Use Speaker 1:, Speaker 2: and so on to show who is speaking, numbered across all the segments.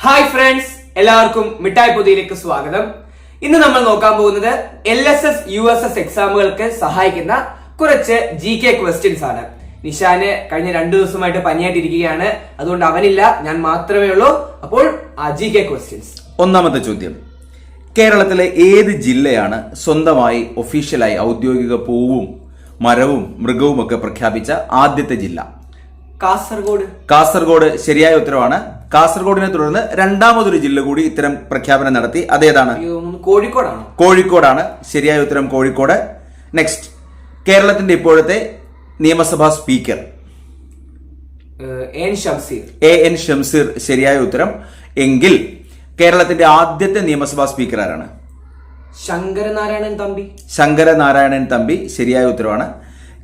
Speaker 1: Hi friends, എല്ലാവർക്കും മിഠായി പൊതിയിലേക്ക് സ്വാഗതം. ഇന്ന് നമ്മൾ നോക്കാൻ പോകുന്നത് LSS USS എക്സാമുകൾക്ക് സഹായിക്കുന്ന കുറച്ച് GK ക്വസ്റ്റ്യൻസ് ആണ്. നിഷാന് കഴിഞ്ഞ 2 ദിവസമായിട്ട് പനിയായിട്ടിരിക്കുകയാണ്, അതുകൊണ്ട് അവനില്ല, ഞാൻ മാത്രമേ ഉള്ളൂ. അപ്പോൾ ആ GK ക്വസ്റ്റ്യൻസ്.
Speaker 2: ഒന്നാമത്തെ ചോദ്യം, കേരളത്തിലെ ഏത് ജില്ലയാണ് സ്വന്തമായി ഒഫീഷ്യലായി ഔദ്യോഗിക പൂവും മരവും മൃഗവും ഒക്കെ പ്രഖ്യാപിച്ച ആദ്യത്തെ ജില്ല? കാസർഗോഡ് ശരിയായ ഉത്തരവാണ്. കാസർഗോഡിനെ തുടർന്ന് രണ്ടാമതൊരു ജില്ല കൂടി ഇത്തരം പ്രഖ്യാപനം നടത്തി. അതേതാണ്? കോഴിക്കോടാണ് ശരിയായ ഉത്തരം, കോഴിക്കോട്. നെക്സ്റ്റ്, കേരളത്തിന്റെ ഇപ്പോഴത്തെ നിയമസഭാ സ്പീക്കർ AN ഷംസീർ ശരിയായ ഉത്തരം. എങ്കിൽ കേരളത്തിന്റെ ആദ്യത്തെ നിയമസഭാ സ്പീക്കർ ആരാണ്? ശങ്കരനാരായണൻ തമ്പി ശരിയായ ഉത്തരവാണ്.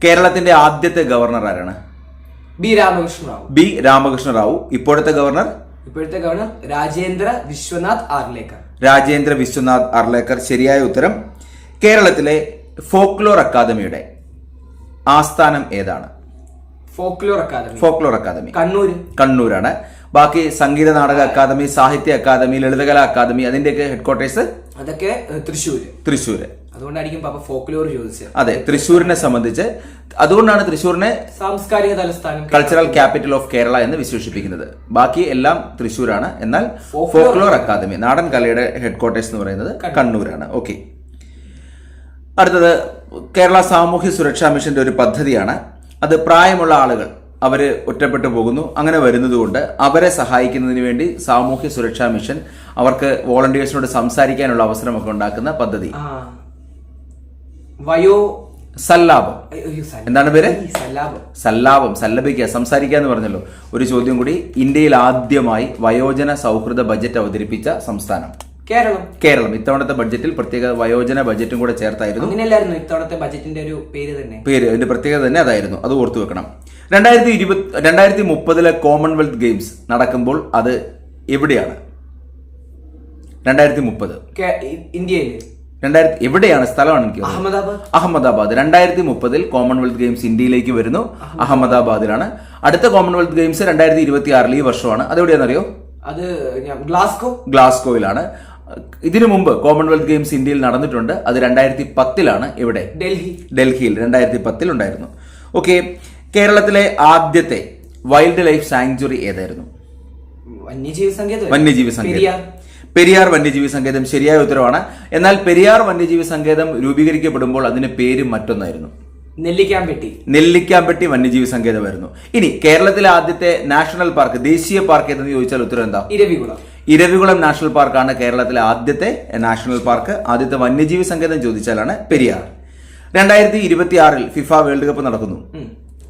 Speaker 2: കേരളത്തിന്റെ ആദ്യത്തെ ഗവർണർ ആരാണ്?
Speaker 1: ബി രാമകൃഷ്ണ റാവു. ഇപ്പോഴത്തെ ഗവർണർ രാജേന്ദ്ര വിശ്വനാഥ് ആർലേക്കർ ശരിയായ ഉത്തരം. കേരളത്തിലെ ഫോക്ലോർ അക്കാദമിയുടെ ആസ്ഥാനം ഏതാണ്? ഫോക്ലോർ അക്കാദമി കണ്ണൂരാണ്. ബാക്കി സംഗീത നാടക അക്കാദമി, സാഹിത്യ അക്കാദമി, ലളിതകലാ അക്കാദമി, അതിന്റെയൊക്കെ ഹെഡ്ക്വാർട്ടേഴ്സ് അതൊക്കെ തൃശ്ശൂര്. അതുകൊണ്ടായിരിക്കും പാപ്പ ഫോക്ലോർ ചോദിച്ചത്.
Speaker 2: അതെ, തൃശ്ശൂരിനെ സംബന്ധിച്ച് അതുകൊണ്ടാണ് തൃശ്ശൂരിനെ
Speaker 1: സാംസ്കാരിക തലസ്ഥാനം,
Speaker 2: കൾച്ചറൽ ക്യാപിറ്റൽ ഓഫ് കേരള എന്ന് വിശേഷിപ്പിക്കുന്നത്. ബാക്കി എല്ലാം തൃശ്ശൂരാണ്. എന്നാൽ ഫോക്ലോർ അക്കാദമി, നാടൻ കലയുടെ ഹെഡ്ക്വാർട്ടേഴ്സ് എന്ന് പറയുന്നത് കണ്ണൂരാണ്. ഓക്കെ, അടുത്തത് കേരള സാമൂഹ്യ സുരക്ഷാ മിഷന്റെ ഒരു പദ്ധതിയാണ്. അത് പ്രായമുള്ള ആളുകൾ അവര് ഒറ്റപ്പെട്ടു പോകുന്നു, അങ്ങനെ വരുന്നതുകൊണ്ട് അവരെ സഹായിക്കുന്നതിന് വേണ്ടി സാമൂഹ്യ സുരക്ഷാ മിഷൻ അവർക്ക് വോളണ്ടിയേഴ്സിനോട് സംസാരിക്കാനുള്ള അവസരമൊക്കെ ഉണ്ടാക്കുന്ന പദ്ധതി. സല്ലാപം. എന്താണ് പേര്? സല്ലാപം. സല്ലപിക്കുക, സംസാരിക്കുക എന്ന് പറഞ്ഞല്ലോ. ഒരു ചോദ്യം കൂടി, ഇന്ത്യയിൽ ആദ്യമായി വയോജന സൗഹൃദ ബജറ്റ് അവതരിപ്പിച്ച സംസ്ഥാനം? കേരളം. ഇത്തവണത്തെ ബഡ്ജറ്റിൽ പ്രത്യേക വയോജന ബജറ്റും കൂടെ ചേർത്തായിരുന്നു.
Speaker 1: ഇത്തവണത്തെ ബജറ്റിന്റെ ഒരു
Speaker 2: പേര് അതിന്റെ പ്രത്യേകത തന്നെ അതായിരുന്നു. അത് ഓർത്തു വെക്കണം. 2030 കോമൺവെൽത്ത് ഗെയിംസ് നടക്കുമ്പോൾ അത് എവിടെയാണ്? 2030
Speaker 1: ഇന്ത്യയിൽ
Speaker 2: എവിടെയാണ്? സ്ഥലമാണ് എനിക്ക് അഹമ്മദാബാദ്. 2030 കോമൺവെൽത്ത് ഗെയിംസ് ഇന്ത്യയിലേക്ക് വരുന്നു, അഹമ്മദാബാദിലാണ്. അടുത്ത കോമൺവെൽത്ത് ഗെയിംസ് 2026 ഈ വർഷമാണ്. അതെവിടെയാണെന്നറിയോ?
Speaker 1: അത്
Speaker 2: ഗ്ലാസ്ഗോയിലാണ്. ഇതിനു മുമ്പ് കോമൺവെൽത്ത് ഗെയിംസ് ഇന്ത്യയിൽ നടന്നിട്ടുണ്ട്. അത് 2010 എവിടെ? ഡൽഹിയിൽ 2010 ഉണ്ടായിരുന്നു. ഓക്കെ, കേരളത്തിലെ ആദ്യത്തെ വൈൽഡ് ലൈഫ് സാങ്ച്വറി ഏതായിരുന്നു? വന്യജീവി സങ്കേതം. പെരിയാർ വന്യജീവി സങ്കേതം ശരിയായ ഉത്തരവാണ്. എന്നാൽ പെരിയാർ വന്യജീവി സങ്കേതം രൂപീകരിക്കപ്പെടുമ്പോൾ അതിന് പേര് മറ്റൊന്നായിരുന്നു. നെല്ലിക്കാമ്പെട്ടി വന്യജീവി സങ്കേതമായിരുന്നു. ഇനി കേരളത്തിലെ ആദ്യത്തെ നാഷണൽ പാർക്ക്, ദേശീയ പാർക്ക് ഏതെന്ന് ചോദിച്ചാൽ ഉത്തരം എന്താ? ഇരവികുളം നാഷണൽ പാർക്കാണ് കേരളത്തിലെ ആദ്യത്തെ നാഷണൽ പാർക്ക്. ആദ്യത്തെ വന്യജീവി സങ്കേതം ചോദിച്ചാലാണ് പെരിയാർ. 2026 ഫിഫ വേൾഡ് കപ്പ് നടക്കുന്നു.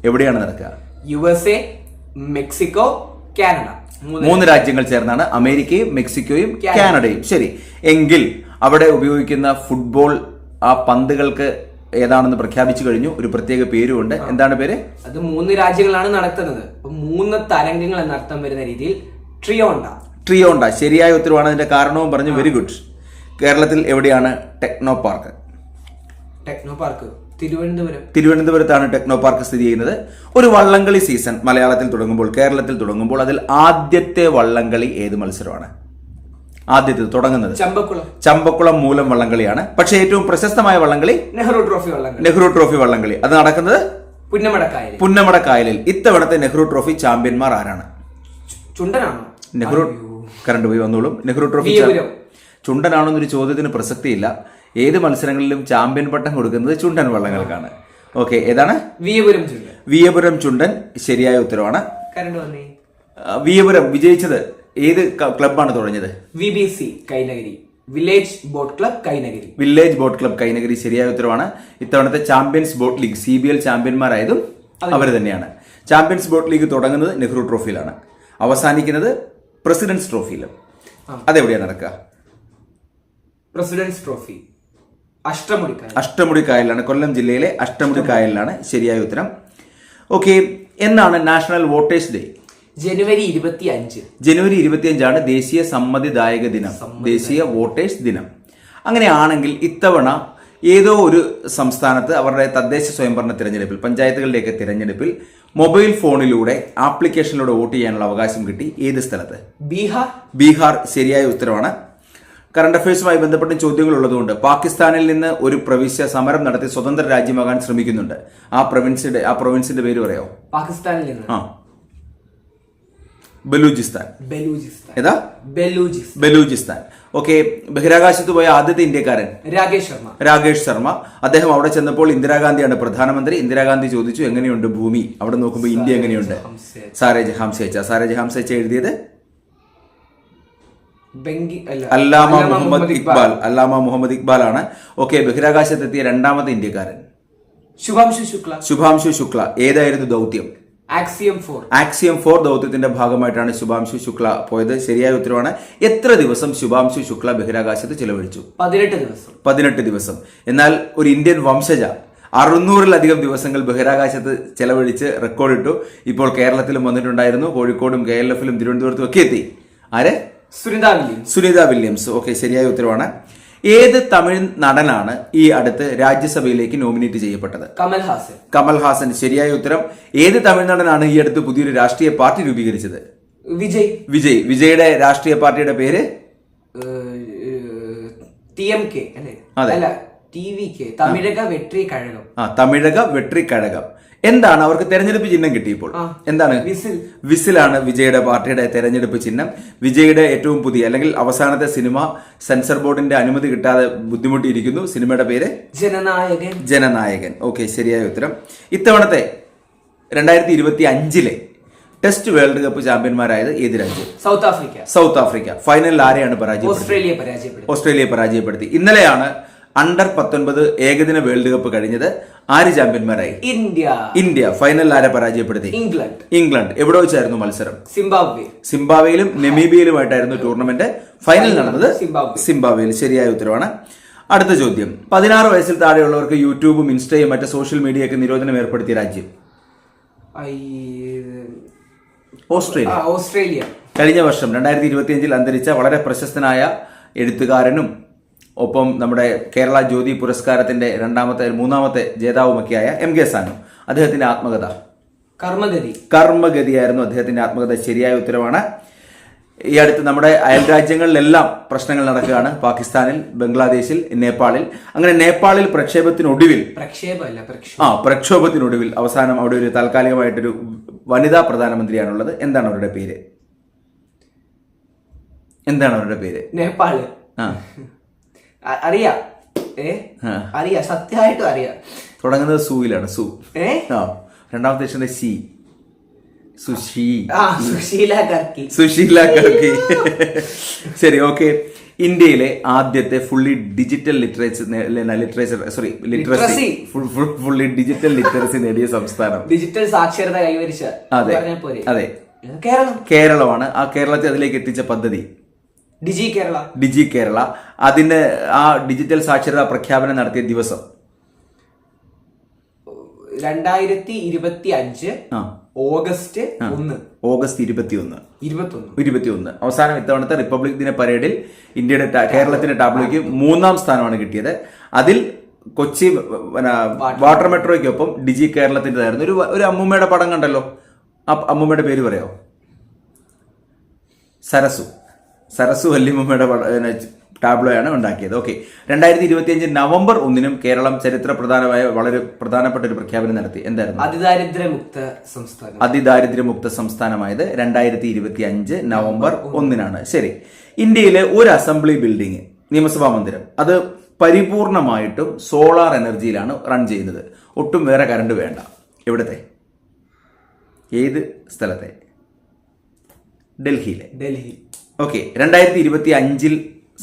Speaker 2: എവിടെയാണ് നടക്കുക?
Speaker 1: USA, Mexico, Canada.
Speaker 2: 3 രാജ്യങ്ങൾ ചേർന്നാണ്, അമേരിക്കയും മെക്സിക്കോയും കാനഡയും. ശരി, എങ്കിൽ അവിടെ ഉപയോഗിക്കുന്ന ഫുട്ബോൾ ആ പന്തുകൾക്ക് ഏതാണെന്ന് പ്രഖ്യാപിച്ചു കഴിഞ്ഞു. ഒരു പ്രത്യേക പേരുമുണ്ട്. എന്താണ് പേര്?
Speaker 1: അത് 3 രാജ്യങ്ങളാണ് നടത്തുന്നത്. 3 തരംഗങ്ങൾ എന്നർത്ഥം വരുന്ന രീതിയിൽ ട്രിയോണ്ട
Speaker 2: ശരിയായ ഉത്തരവാണ്. അതിന്റെ കാരണവും പറഞ്ഞു. Very good. കേരളത്തിൽ എവിടെയാണ് ടെക്നോ പാർക്ക്? തിരുവനന്തപുരത്താണ് ടെക്നോ പാർക്ക് സ്ഥിതി ചെയ്യുന്നത്. ഒരു വള്ളംകളി സീസൺ മലയാളത്തിൽ തുടങ്ങുമ്പോൾ, കേരളത്തിൽ തുടങ്ങുമ്പോൾ അതിൽ ആദ്യത്തെ വള്ളംകളി ഏത് മത്സരമാണ്? ആദ്യത്തെ തുടങ്ങുന്നത് ചമ്പക്കുളം മൂലം വള്ളംകളിയാണ്. പക്ഷെ ഏറ്റവും പ്രശസ്തമായ വള്ളംകളി നെഹ്റു ട്രോഫി വള്ളംകളി. അത് നടക്കുന്നത് പുന്നമടക്കായലിൽ. ഇത്തവണത്തെ നെഹ്റു ട്രോഫി ചാമ്പ്യന്മാർ ആരാണ്? കറണ്ട് പോയി വന്നോളും. നെഹ്റു ട്രോഫി ചുണ്ടനാണെന്നൊരു ചോദ്യത്തിന് പ്രസക്തിയില്ല. ഏത് മത്സരങ്ങളിലും ചാമ്പ്യൻ പട്ടം കൊടുക്കുന്നത് ചുണ്ടൻ വള്ളങ്ങൾക്കാണ്. ഓക്കെ, ഏതാണ്? വിയപുരം ചുണ്ടൻ ശരിയായ ഉത്തരവാണ്. വിയപുരം വിജയിച്ചത് ഏത് ക്ലബ്ബാണ് തുടങ്ങിയത്?
Speaker 1: VBC Kainakary, village boat
Speaker 2: club Kainakary ശരിയായ ഉത്തരവാണ്. ഇത്തവണത്തെ ചാമ്പ്യൻസ് ബോട്ട് ലീഗ് CBL ചാമ്പ്യന്മാരായതും അവർ തന്നെയാണ്. ചാമ്പ്യൻസ് ബോട്ട് ലീഗ് തുടങ്ങുന്നത് നെഹ്റു ട്രോഫിയിലാണ്, അവസാനിക്കുന്നത് പ്രസിഡന്റ്സ് ട്രോഫിയിലും. അതെവിടെയാണ് നടക്കുക?
Speaker 1: പ്രസിഡന്റ്സ് ട്രോഫി
Speaker 2: അഷ്ടമുടി കായലിലാണ്, കൊല്ലം ജില്ലയിലെ അഷ്ടമുടി കായലിലാണ് ശരിയായ ഉത്തരം. ഓക്കെ, എന്നാണ് നാഷണൽ വോട്ടേഴ്സ് ഡേ?
Speaker 1: ജനുവരി 25.
Speaker 2: ജനുവരി 25 ദേശീയ സമ്മതിദായക ദിനം, ദേശീയ വോട്ടേഴ്സ് ദിനം. അങ്ങനെയാണെങ്കിൽ ഇത്തവണ ഏതോ ഒരു സംസ്ഥാനത്ത് അവരുടെ തദ്ദേശ സ്വയംഭരണ തിരഞ്ഞെടുപ്പിൽ, പഞ്ചായത്തുകളുടെയൊക്കെ തിരഞ്ഞെടുപ്പിൽ മൊബൈൽ ഫോണിലൂടെ ആപ്ലിക്കേഷനിലൂടെ വോട്ട് ചെയ്യാനുള്ള അവകാശം കിട്ടി ഏത് സ്ഥലത്ത്?
Speaker 1: ബീഹാർ.
Speaker 2: ബീഹാർ ശരിയായ ഉത്തരവാണ്. കറണ്ട് അഫയേഴ്സുമായി ബന്ധപ്പെട്ട ചോദ്യങ്ങൾ ഉള്ളതുകൊണ്ട് പാകിസ്ഥാനിൽ നിന്ന് ഒരു പ്രവിശ്യ സമരം നടത്തി സ്വതന്ത്ര രാജ്യമാകാൻ ശ്രമിക്കുന്നുണ്ട്. ആ പ്രൊവിൻസിന്റെ പേര് പറയാമോ?
Speaker 1: പാകിസ്ഥാനിൽ നിന്ന്
Speaker 2: ബലൂചിസ്ഥാൻ.
Speaker 1: ബലൂചിസ്ഥാൻ.
Speaker 2: ഏതാ? ബലൂചിസ്ഥാൻ. ഓക്കെ. ബഹിരാകാശത്ത് പോയ ആദ്യത്തെ ഇന്ത്യക്കാരൻ രാകേഷ് ശർമ്മ. അദ്ദേഹം അവിടെ ചെന്നപ്പോൾ ഇന്ദിരാഗാന്ധിയാണ് പ്രധാനമന്ത്രി. ഇന്ദിരാഗാന്ധി ചോദിച്ചു എങ്ങനെയുണ്ട് ഭൂമി? അവിടെ നോക്കുമ്പോൾ ഇന്ത്യ എങ്ങനെയുണ്ട്? സാരേ ജഹാം സേച്ച എഴുതിയത് അല്ലാമ മുഹമ്മദ് ഇക്ബാൽ ആണ്. ഓക്കെ. ബഹിരാകാശത്തെത്തിയ രണ്ടാമത്തെ ഇന്ത്യക്കാരൻ ശുഭാംശു ശുക്ല. ഏതായിരുന്നു ദൗത്യം? ആക്സിയം 4 ദൗത്യത്തിന്റെ ഭാഗമായിട്ടാണ് ശുഭാംശു ശുക്ല പോയത്. ശരിയായ ഉത്തരവാണ്. എത്ര ദിവസം ശുഭാംശു ശുക്ല ബഹിരാകാശത്ത് ചെലവഴിച്ചു? 18 ദിവസം. എന്നാൽ ഒരു ഇന്ത്യൻ വംശജ 600-ലധികം ദിവസങ്ങൾ ബഹിരാകാശത്ത് ചെലവഴിച്ച് റെക്കോർഡിട്ടു. ഇപ്പോൾ കേരളത്തിലും വന്നിട്ടുണ്ടായിരുന്നു. കോഴിക്കോടും KLF-ലും തിരുവനന്തപുരത്തും ഒക്കെ എത്തി. ആര്? സുനിത വില്യംസ്. ഓക്കെ. ശരിയായ ഉത്തരവാണ്. ഏത് തമിഴ് നടനാണ് ഈ അടുത്ത് രാജ്യസഭയിലേക്ക് നോമിനേറ്റ് ചെയ്യപ്പെട്ടത്? കമൽഹാസൻ. ശരിയായ ഉത്തരം. ഏത് തമിഴ് നടനാണ് ഈ അടുത്ത് പുതിയൊരു രാഷ്ട്രീയ പാർട്ടി രൂപീകരിച്ചത്? വിജയുടെ രാഷ്ട്രീയ പാർട്ടിയുടെ പേര്
Speaker 1: TMK.
Speaker 2: തമിഴക വെട്രി കഴകം. എന്താണ് അവർക്ക് തെരഞ്ഞെടുപ്പ് ചിഹ്നം കിട്ടിയപ്പോൾ? എന്താണ്? വിസിലാണ് വിജയുടെ പാർട്ടിയുടെ തെരഞ്ഞെടുപ്പ് ചിഹ്നം. വിജയുടെ ഏറ്റവും പുതിയ അല്ലെങ്കിൽ അവസാനത്തെ സിനിമ സെൻസർ ബോർഡിന്റെ അനുമതി കിട്ടാതെ ബുദ്ധിമുട്ടിയിരിക്കുന്നു. സിനിമയുടെ പേര് ജനനായകൻ. ഓക്കെ. ശരിയായ ഉത്തരം. ഇത്തവണത്തെ 2025 ടെസ്റ്റ് വേൾഡ് കപ്പ് ചാമ്പ്യന്മാരായത് ഏത് രാജ്യം? South Africa. ഫൈനലിൽ ആരെയാണ് ഓസ്ട്രേലിയയെ പരാജയപ്പെടുത്തി. ഇന്നലെയാണ് അണ്ടർ 19 ഏകദിന വേൾഡ് കപ്പ് കഴിഞ്ഞത്. ആര് ചാമ്പ്യന്മാരായി? ഇന്ത്യ. ഫൈനലിൽ ആരെ പരാജയപ്പെടുത്തി? ഇംഗ്ലണ്ട്. എവിടെ വെച്ചായിരുന്നു മത്സരം? സിംബാബ്വേയിലും നമീബിയയിലുമായിട്ടായിരുന്നു ടൂർണമെന്റ്. ഫൈനൽ നടന്നത് സിംബാബ്വേയിൽ. ശരിയായ ഉത്തരവാണ്. അടുത്ത ചോദ്യം. 16 വയസ്സിൽ താഴെയുള്ളവർക്ക് യൂട്യൂബും ഇൻസ്റ്റയും മറ്റ് സോഷ്യൽ മീഡിയയൊക്കെ നിരോധനം ഏർപ്പെടുത്തിയ രാജ്യം? ഓസ്ട്രേലിയ. കഴിഞ്ഞ വർഷം 2025 അന്തരിച്ച വളരെ പ്രശസ്തനായ എഴുത്തുകാരനും ഒപ്പം നമ്മുടെ കേരള ജ്യോതി പുരസ്കാരത്തിന്റെ മൂന്നാമത്തെ ജേതാവുമൊക്കെയായ MK സാനു. അദ്ദേഹത്തിന്റെ ആത്മകഥ കർമ്മഗതിയായിരുന്നു അദ്ദേഹത്തിന്റെ ആത്മകഥ. ശരിയായ ഉത്തരവാണ്. ഈ അടുത്ത് നമ്മുടെ അയൽ രാജ്യങ്ങളിലെല്ലാം പ്രശ്നങ്ങൾ നടക്കുകയാണ്. പാകിസ്ഥാനിൽ, ബംഗ്ലാദേശിൽ, നേപ്പാളിൽ. അങ്ങനെ നേപ്പാളിൽ പ്രക്ഷോഭത്തിനൊടുവിൽ അവസാനം അവിടെ ഒരു താൽക്കാലികമായിട്ടൊരു വനിതാ പ്രധാനമന്ത്രിയാണുള്ളത്. എന്താണ് അവരുടെ പേര്?
Speaker 1: നേപ്പാള്. അറിയാം. സത്യമായിട്ടും അറിയാം.
Speaker 2: തുടങ്ങുന്നത് സൂയിലാണ്. രണ്ടാമത്തെ അക്ഷരം സി. സുശീല കർക്കി. ശരി. ഓക്കെ. ഇന്ത്യയിലെ ആദ്യത്തെ fully digital fully digital literacy നേടിയ സംസ്ഥാനം?
Speaker 1: ഡിജിറ്റൽ സാക്ഷരത കൈവരിച്ച.
Speaker 2: അതെ. കേരളമാണ്. ആ കേരളത്തെ അതിലേക്ക് എത്തിച്ച പദ്ധതി ഡിജി കേരള. അതിന് ആ ഡിജിറ്റൽ സാക്ഷരതാ പ്രഖ്യാപനം നടത്തിയ ദിവസം
Speaker 1: 2025 ഓഗസ്റ്റ്
Speaker 2: 21. അവസാനം ഇത്തവണത്തെ റിപ്പബ്ലിക് ദിന പരേഡിൽ കേരളത്തിന്റെ ടാബ്ലോയ്ക്ക് 3ാം സ്ഥാനമാണ് കിട്ടിയത്. അതിൽ കൊച്ചി വാട്ടർ മെട്രോയ്ക്കൊപ്പം ഡിജി കേരളത്തിൻ്റെതായിരുന്നു. ഒരു അമ്മൂമ്മയുടെ പടം കണ്ടല്ലോ. ആ അമ്മൂമ്മയുടെ പേര് പറയാമോ? സരസു വല്യമ്മയുടെ ടാബ്ലോയാണ് ഉണ്ടാക്കിയത്. ഓക്കെ. 2025 നവംബർ 1 കേരളം ചരിത്രപ്രധാനമായ വളരെ പ്രധാനപ്പെട്ട ഒരു പ്രഖ്യാപനം നടത്തി. എന്തായിരുന്നു? അതിദാരിദ്ര്യമുക്ത സംസ്ഥാനമായത് 2025 നവംബർ 1. ശരി. ഇന്ത്യയിലെ ഒരു അസംബ്ലി ബിൽഡിംഗ്, നിയമസഭാ മന്ദിരം, അത് പരിപൂർണമായിട്ടും സോളാർ എനർജിയിലാണ് റൺ ചെയ്യുന്നത്. ഒട്ടും വേറെ കറണ്ട് വേണ്ട. എവിടത്തെ? ഏത് സ്ഥലത്തെ? ഡൽഹി. ഓക്കെ. 2025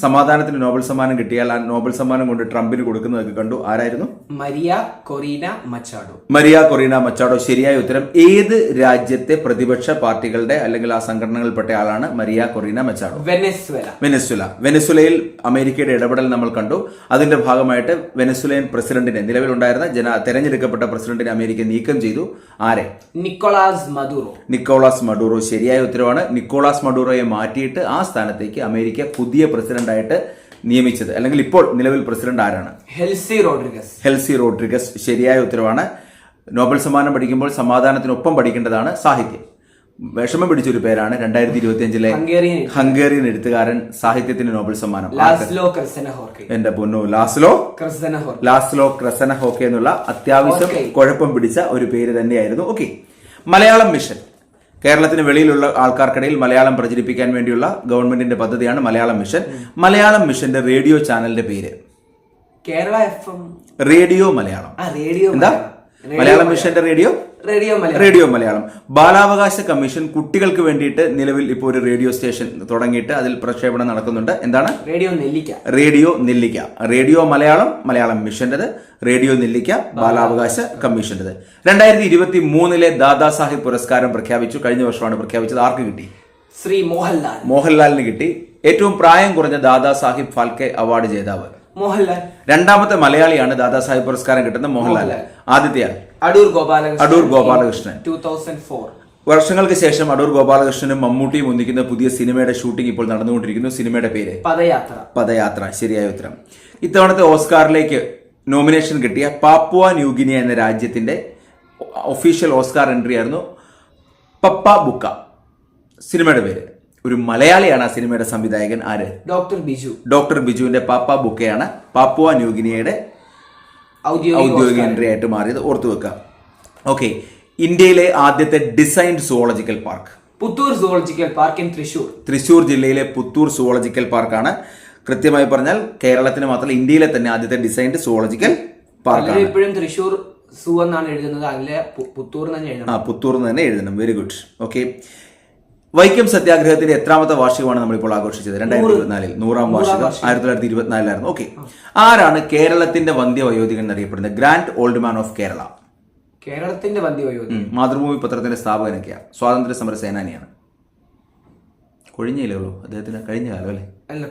Speaker 2: സമാധാനത്തിന് നോബൽ സമ്മാനം കിട്ടിയാൽ ആ നോബൽ സമ്മാനം കൊണ്ട് ട്രംപിന് കൊടുക്കുന്നതൊക്കെ കണ്ടു. ആരായിരുന്നു?
Speaker 1: Maria Corina Machado. ശരിയായ ഉത്തരം. ഏത് രാജ്യത്തെ പ്രതിപക്ഷ പാർട്ടികളുടെ അല്ലെങ്കിൽ ആ സംഘടനകളിൽപ്പെട്ട ആളാണ് മരിയ കൊറീന മച്ചാഡോ? വെനസ്വേലയിൽ അമേരിക്കയുടെ ഇടപെടൽ നമ്മൾ കണ്ടു. അതിന്റെ ഭാഗമായിട്ട് വെനസ്വേലൻ പ്രസിഡന്റിനെ, നിലവിലുണ്ടായിരുന്ന തെരഞ്ഞെടുക്കപ്പെട്ട പ്രസിഡന്റിനെ അമേരിക്ക നീക്കം ചെയ്തു. ആരെ? Nicholas Maduro. ശരിയായ ഉത്തരവാണ്. നിക്കോളാസ് മഡൂറോയെ മാറ്റിയിട്ട് ആ സ്ഥാനത്തേക്ക് അമേരിക്ക പുതിയ പ്രസിഡന്റായിട്ട് നിയമിച്ചത്, അല്ലെങ്കിൽ ഇപ്പോൾ നിലവിൽ പ്രസിഡന്റ് ആരാണ്? ഹെൽസി റോഡ്രിഗസ്.
Speaker 2: ശരിയായ ഉത്തരവാണ്. നോബൽ സമ്മാനം പഠിക്കുമ്പോൾ സമാധാനത്തിനൊപ്പം പഠിക്കേണ്ടതാണ് സാഹിത്യം. വിഷമം പിടിച്ചൊരു പേരാണ് 2025 ഹംഗേറിയൻ എഴുത്തുകാരൻ സാഹിത്യത്തിന് നോബൽ സമ്മാനം. എന്റെ പൊന്നു, ലാസ്ലോ ക്രസനഹോക്കെ എന്നുള്ള അത്യാവശ്യം കുഴപ്പം പിടിച്ച ഒരു പേര് തന്നെയായിരുന്നു. Okay, Malayalam mission. കേരളത്തിന് വെളിയിലുള്ള ആൾക്കാർക്കിടയിൽ മലയാളം പ്രചരിപ്പിക്കാൻ വേണ്ടിയുള്ള ഗവൺമെന്റിന്റെ പദ്ധതിയാണ് മലയാളം മിഷൻ. മലയാളം മിഷന്റെ റേഡിയോ ചാനലിന്റെ പേര്
Speaker 1: കേരള FM
Speaker 2: റേഡിയോ മലയാളം. എന്താ മലയാളം മിഷന്റെ റേഡിയോ മലയാളം. ബാലാവകാശ കമ്മീഷൻ കുട്ടികൾക്ക് വേണ്ടിയിട്ട് നിലവിൽ ഇപ്പോൾ ഒരു റേഡിയോ സ്റ്റേഷൻ തുടങ്ങിയിട്ട് അതിൽ പ്രക്ഷേപണം നടക്കുന്നുണ്ട്. എന്താണ്? റേഡിയോ നെല്ലിക്ക. റേഡിയോ മലയാളം മിഷന്റേത്, റേഡിയോ നെല്ലിക്ക ബാലാവകാശ കമ്മീഷന്റേത്. 2023 ദാദാ സാഹിബ് പുരസ്കാരം പ്രഖ്യാപിച്ചു. കഴിഞ്ഞ വർഷമാണ് പ്രഖ്യാപിച്ചത്. ആർക്ക് കിട്ടി?
Speaker 1: ശ്രീ
Speaker 2: മോഹൻലാലിന് കിട്ടി. ഏറ്റവും പ്രായം കുറഞ്ഞ ദാദാ സാഹിബ് ഫാൽക്കെ അവാർഡ് ജേതാവ്
Speaker 1: മോഹൻലാൽ.
Speaker 2: രണ്ടാമത്തെ മലയാളിയാണ് ദാദാ സാഹിബ് പുരസ്കാരം കിട്ടുന്ന മോഹൻലാൽ. ആദ്യത്തെ
Speaker 1: അടൂർ
Speaker 2: ഗോപാലകൃഷ്ണൻ
Speaker 1: 2004.
Speaker 2: വർഷങ്ങൾക്ക് ശേഷം അടൂർ ഗോപാലകൃഷ്ണനും മമ്മൂട്ടിയും ഒന്നിക്കുന്ന പുതിയ സിനിമയുടെ ഷൂട്ടിംഗ് ഇപ്പോൾ നടന്നുകൊണ്ടിരിക്കുന്നു. സിനിമയുടെ പേര് പദയാത്ര. ശരിയായ ഉത്തരം. ഇത്തവണത്തെ ഓസ്കാറിലേക്ക് നോമിനേഷൻ കിട്ടിയ പാപ്പുവ ന്യൂഗിനിയ എന്ന രാജ്യത്തിന്റെ ഒഫീഷ്യൽ ഓസ്കാർ എൻട്രി ആയിരുന്നു പപ്പ ബുക്ക. സിനിമയുടെ പേര്. ഒരു മലയാളിയാണ് ആ സിനിമയുടെ സംവിധായകൻ. ആര്? ഡോക്ടർ ബിജുവിന്റെ പാപ്പ ബുക്കയാണ് പാപ്പുവ ന്യൂഗിനിയയുടെ ഔദ്യോഗിക എൻട്രി ആയിട്ട് മാറിയത്. ഓർത്തു വെക്കാം. ഓക്കെ, ഇന്ത്യയിലെ ആദ്യത്തെ designed zoological park
Speaker 1: Puthur zoological park in
Speaker 2: Thrissur ജില്ലയിലെ പുത്തൂർ സുവോളജിക്കൽ പാർക്കാണ്. കൃത്യമായി പറഞ്ഞാൽ കേരളത്തിന് മാത്രമല്ല ഇന്ത്യയിലെ തന്നെ ആദ്യത്തെ ഡിസൈൻഡ് സുവോളജിക്കൽ പാർക്കാണ്.
Speaker 1: ഇപ്പോഴും തൃശൂർ സൂ എന്നാണ് എഴുതുന്നത്, അതിലെ പുത്തൂർ
Speaker 2: തന്നെ എഴുതണം. Very good. ഓക്കെ, വൈക്കം സത്യാഗ്രഹത്തിന്റെ എത്രാമത്തെ വാർഷികമാണ് നമ്മളിപ്പോൾ ആഘോഷിച്ചത്? 2024 100ാം വാർഷികം. 1924 ഓക്കെ, ആരാണ് കേരളത്തിന്റെ വന്ധ്യവയോധികൻ എന്നറിയപ്പെടുന്നത്? Grand old man of Kerala.
Speaker 1: കേരളത്തിന്റെ വന്ധ്യവയോധികൻ.
Speaker 2: മാതൃഭൂമി പത്രത്തിന്റെ സ്ഥാപകനൊക്കെയാണ്. സ്വാതന്ത്ര്യ സമര സേനാനിയാണ്. കൊഴിഞ്ഞ ഇലകളോ അദ്ദേഹത്തിന്? കഴിഞ്ഞ കാലം അല്ലേ?
Speaker 1: അല്ല,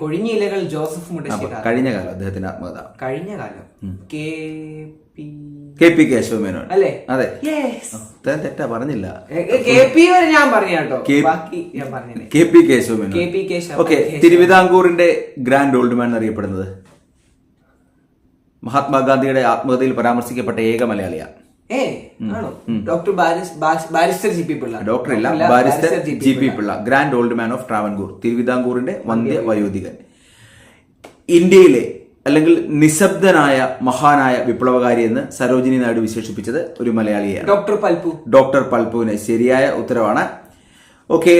Speaker 1: കൊഴിഞ്ഞ ഇലകൾ ജോസഫ് മുണ്ടശ്ശേരി.
Speaker 2: കഴിഞ്ഞ കാലം അദ്ദേഹത്തിന്റെ ആത്മകഥ.
Speaker 1: കഴിഞ്ഞ കാലം
Speaker 2: KP കേശവമേനോൻ അല്ലേ? അതെ. തെറ്റാ പറഞ്ഞില്ല. KP കേശവമേനോൻ. ഓക്കെ, തിരുവിതാംകൂറിന്റെ ഗ്രാൻഡ് ഓൾഡ് മാൻ എന്നറിയപ്പെടുന്നത്? മഹാത്മാഗാന്ധിയുടെ ആത്മകഥയിൽ പരാമർശിക്കപ്പെട്ട ഏക മലയാളിയാണ്.
Speaker 1: Doctor
Speaker 2: G P Pillai. Grand old man of Travancore. തിരുവിതാംകൂറിന്റെ വന്ധ്യ വയോധികൻ. ഇന്ത്യയിലെ അല്ലെങ്കിൽ നിശബ്ദനായ മഹാനായ വിപ്ലവകാരി എന്ന് സരോജിനി നായിഡു വിശേഷിപ്പിച്ചത് ഒരു മലയാളിയാണ്, ഡോക്ടർ പൽപുവിനെ. ശരിയായ ഉത്തരവാണ്. ഓക്കെ,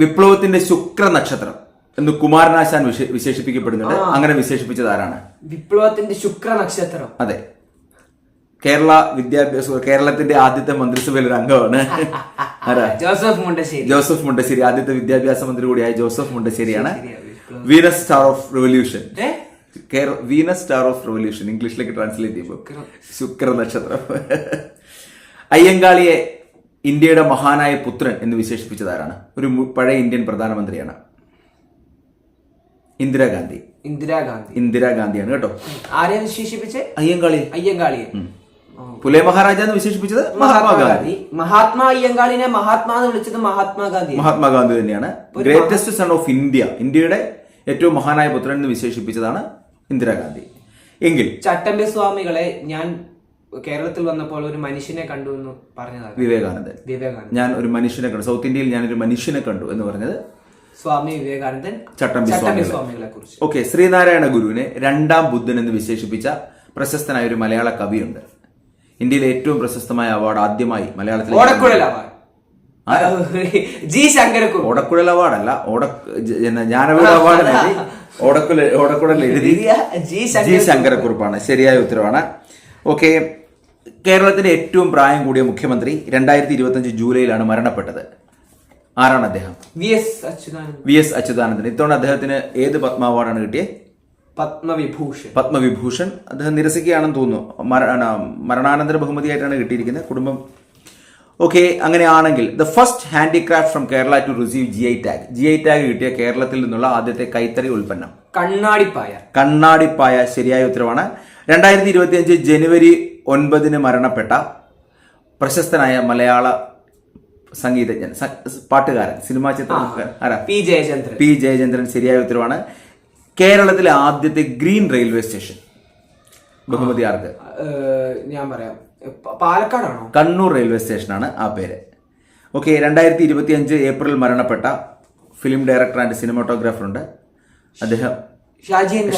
Speaker 2: വിപ്ലവത്തിന്റെ ശുക്ര നക്ഷത്രം എന്ന് കുമാരനാശാൻ വിശേഷിപ്പിക്കപ്പെടുന്നുണ്ട്. അങ്ങനെ വിശേഷിപ്പിച്ചത് ആരാണ്?
Speaker 1: വിപ്ലവത്തിന്റെ ശുക്ര നക്ഷത്രം.
Speaker 2: അതെ, കേരളത്തിന്റെ ആദ്യത്തെ മന്ത്രിസഭയിൽ ഒരു അംഗമാണ്. ജോസഫ് മുണ്ടശ്ശേരി. ആദ്യത്തെ വിദ്യാഭ്യാസ മന്ത്രി കൂടിയായ ജോസഫ് മുണ്ടശ്ശേരിയാണ്. Venus star of revolution. ഇംഗ്ലീഷിലേക്ക് ട്രാൻസ്ലേറ്റ് ചെയ്യുമ്പോൾ ശുക്ര നക്ഷത്രം. അയ്യങ്കാളിയെ ഇന്ത്യയുടെ മഹാനായ പുത്രൻ എന്ന് വിശേഷിപ്പിച്ചതാരാണ്? ഒരു പഴയ ഇന്ത്യൻ പ്രധാനമന്ത്രിയാണ്. ഇന്ദിരാഗാന്ധിയാണ് കേട്ടോ.
Speaker 1: ആരെയാണ് വിശേഷിപ്പിച്ചത്?
Speaker 2: അയ്യങ്കാളിയെ. പുലേ മഹാരാജ എന്ന് വിശേഷിപ്പിച്ചത് മഹാത്മാഗാന്ധി.
Speaker 1: മഹാത്മാ അയ്യങ്കാളിനെ മഹാത്മാ എന്ന് വിളിച്ചത് മഹാത്മാഗാന്ധി
Speaker 2: തന്നെയാണ്. ഗ്രേറ്റസ്റ്റ് സൺ ഓഫ് ഇന്ത്യയുടെ ഏറ്റവും മഹാനായ പുത്രൻ എന്ന് വിശേഷിപ്പിച്ചതാണ് ഇന്ദിരാഗാന്ധി. എങ്കിൽ
Speaker 1: ചട്ടമ്പി സ്വാമികളെ ഞാൻ കേരളത്തിൽ വന്നപ്പോൾ ഒരു മനുഷ്യനെ കണ്ടു എന്ന് പറഞ്ഞതാണ്
Speaker 2: വിവേകാനന്ദൻ. ഞാൻ ഒരു മനുഷ്യനെ കണ്ടു, സൗത്ത് ഇന്ത്യയിൽ ഞാൻ ഒരു മനുഷ്യനെ കണ്ടു എന്ന് പറഞ്ഞത്
Speaker 1: സ്വാമി വിവേകാനന്ദൻ.
Speaker 2: ചട്ടമ്പി സ്വാമികളെ കുറിച്ച്. ഓക്കെ, ശ്രീനാരായണ ഗുരുവിനെ രണ്ടാം ബുദ്ധൻ എന്ന് വിശേഷിപ്പിച്ച പ്രശസ്തനായ ഒരു മലയാള കവിയുണ്ട്. ഇന്ത്യയിലെ ഏറ്റവും പ്രശസ്തമായ അവാർഡ് ആദ്യമായി മലയാളത്തിൽ
Speaker 1: ഓടക്കുഴൽ
Speaker 2: അവാർഡല്ല, ജ്ഞാനപീഠ അവാർഡ് ഓടക്കുഴൽ എഴുതി ജി ശങ്കരക്കുറുപ്പാണ്. ശരിയായ ഉത്തരവാണ്. ഓക്കെ, കേരളത്തിന്റെ ഏറ്റവും പ്രായം കൂടിയ മുഖ്യമന്ത്രി 2025 ജൂലൈയിലാണ് മരണപ്പെട്ടത്. ആരാണ് അദ്ദേഹം? V S Achuthanandan. ഇത്തവണ അദ്ദേഹത്തിന് ഏത് പത്മ അവാർഡാണ് കിട്ടിയത്? പത്മവിഭൂഷൺ. അദ്ദേഹം നിരസിക്കുകയാണെന്ന് തോന്നുന്നു. മരണാനന്തര ബഹുമതിയായിട്ടാണ് കിട്ടിയിരിക്കുന്നത്. കുടുംബം. ഓക്കെ, അങ്ങനെയാണെങ്കിൽ the first handicraft from Kerala to receive GI tag കിട്ടിയ കേരളത്തിൽ നിന്നുള്ള ആദ്യത്തെ കൈത്തറി ഉൽപ്പന്നം കണ്ണാടിപ്പായ. ശരിയായ ഉത്തരവാണ്. 2025 ജനുവരി 9 മരണപ്പെട്ട പ്രശസ്തനായ മലയാള സംഗീതജ്ഞൻ, പാട്ടുകാരൻ, സിനിമാ ചിത്രകാരൻ ആരാ? പി ജയചന്ദ്രൻ. ശരിയായ ഉത്തരവാണ്. കേരളത്തിലെ ആദ്യത്തെ ഗ്രീൻ റെയിൽവേ സ്റ്റേഷൻ ബഹുമതി ആർക്ക്?
Speaker 1: ഞാൻ പറയാം, പാലക്കാടാണോ?
Speaker 2: കണ്ണൂർ റെയിൽവേ സ്റ്റേഷനാണ് ആ പേര്. ഓക്കെ, 2025 ഏപ്രിൽ മരണപ്പെട്ട ഫിലിം ഡയറക്ടർ ആൻഡ് സിനിമാറ്റോഗ്രാഫർ ഉണ്ട്. അദ്ദേഹം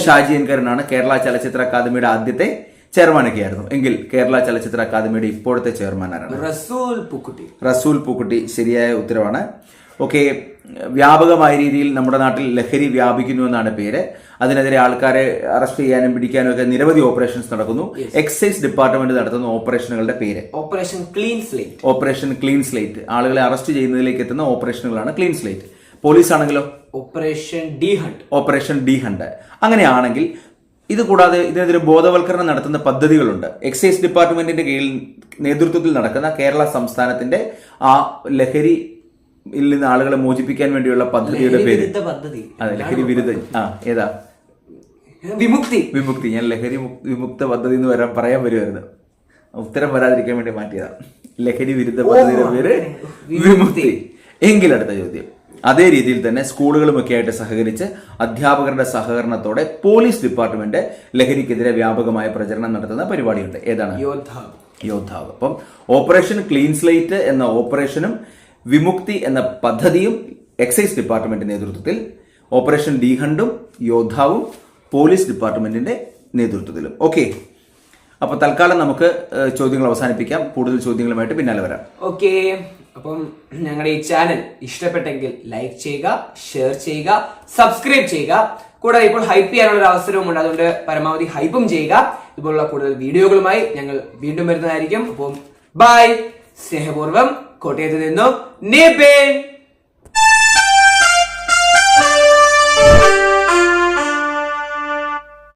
Speaker 2: ഷാജി എൻകരനാണ്. കേരള ചലച്ചിത്ര അക്കാദമിയുടെ ആദ്യത്തെ ചെയർമാനൊക്കെ ആയിരുന്നു. എങ്കിൽ കേരള ചലച്ചിത്ര അക്കാദമിയുടെ ഇപ്പോഴത്തെ ചെയർമാൻ ആരാണ്? റസൂൽ പൂക്കുട്ടി. ശരിയായ ഉത്തരവാണ്. ഓക്കെ, വ്യാപകമായ രീതിയിൽ നമ്മുടെ നാട്ടിൽ ലഹരി വ്യാപിക്കുന്നു എന്നാണ് പേര്. അതിനെതിരെ ആൾക്കാരെ അറസ്റ്റ് ചെയ്യാനും പിടിക്കാനും ഒക്കെ നിരവധി ഓപ്പറേഷൻസ് നടക്കുന്നു. എക്സൈസ് ഡിപ്പാർട്ട്മെന്റ് നടത്തുന്ന ഓപ്പറേഷനുകളുടെ പേര്
Speaker 1: ഓപ്പറേഷൻ
Speaker 2: ക്ലീൻ സ്ലേറ്റ്. ആളുകളെ അറസ്റ്റ് ചെയ്യുന്നതിലേക്ക് എത്തുന്ന ഓപ്പറേഷനുകളാണ് ക്ലീൻ സ്ലേറ്റ്. പോലീസ് ആണെങ്കിലോ ഓപ്പറേഷൻ ഡി ഹണ്ട്. അങ്ങനെയാണെങ്കിൽ ഇത് കൂടാതെ ഇതിനെതിരെ ബോധവൽക്കരണം നടത്തുന്ന പദ്ധതികളുണ്ട്. എക്സൈസ് ഡിപ്പാർട്ട്മെന്റിന്റെ കീഴിൽ നേതൃത്വത്തിൽ നടക്കുന്ന കേരള സംസ്ഥാനത്തിന്റെ ആ ലഹരി നിന്ന് ആളുകളെ മോചിപ്പിക്കാൻ വേണ്ടിയുള്ള പദ്ധതിയുടെ പേര് അതെ, ലഹരി വിരുദ്ധ ഏതാ? വിമുക്തി. ഞാൻ ലഹരി വിമുക്ത പദ്ധതി എന്ന് പറയാൻ വരുമായിരുന്നു, ഉത്തരം വരാതിരിക്കാൻ വേണ്ടി മാറ്റിയതാണ്. ലഹരി വിരുദ്ധ പദ്ധതിയുടെ പേര് വിമുക്തി. എങ്കിൽ അടുത്ത ചോദ്യം, അതേ രീതിയിൽ തന്നെ സ്കൂളുകളുമൊക്കെ ആയിട്ട് സഹകരിച്ച് അധ്യാപകരുടെ സഹകരണത്തോടെ പോലീസ് ഡിപ്പാർട്ട്മെന്റ് ലഹരിക്കെതിരെ വ്യാപകമായ പ്രചരണം നടത്തുന്ന പരിപാടിയുണ്ട്. ഏതാണ്? യോദ്ധാവ്. അപ്പം ഓപ്പറേഷൻ ക്ലീൻ സ്ലേറ്റ് എന്ന ഓപ്പറേഷനും വിമുക്തി എന്ന പദ്ധതിയും എക്സൈസ് ഡിപ്പാർട്ട്മെന്റ് നേതൃത്വത്തിൽ, ഓപ്പറേഷൻ ഡി ഹണ്ടും യോദ്ധാവും പോലീസ് ഡിപ്പാർട്ട്മെന്റിന്റെ നേതൃത്വത്തിലും. ഓക്കെ, അപ്പൊ തൽക്കാലം നമുക്ക് ചോദ്യങ്ങൾ അവസാനിപ്പിക്കാം. കൂടുതൽ ചോദ്യങ്ങളുമായിട്ട് പിന്നാലെ വരാം.
Speaker 1: ഓക്കെ, അപ്പം ഞങ്ങളുടെ ഈ ചാനൽ ഇഷ്ടപ്പെട്ടെങ്കിൽ ലൈക്ക് ചെയ്യുക, ഷെയർ ചെയ്യുക, സബ്സ്ക്രൈബ് ചെയ്യുക. കൂടാതെ ഇപ്പോൾ ഹൈപ്പ് ചെയ്യാനുള്ള ഒരു അവസരവും ഉണ്ട്, അതുകൊണ്ട് പരമാവധി ഹൈപ്പും ചെയ്യുക. ഇതുപോലുള്ള കൂടുതൽ വീഡിയോകളുമായി ഞങ്ങൾ വീണ്ടും വരുന്നതായിരിക്കും. അപ്പം ബൈ. സ്നേഹപൂർവ്വം കോട്ടയത്ത് നിന്നും നിബിൻ.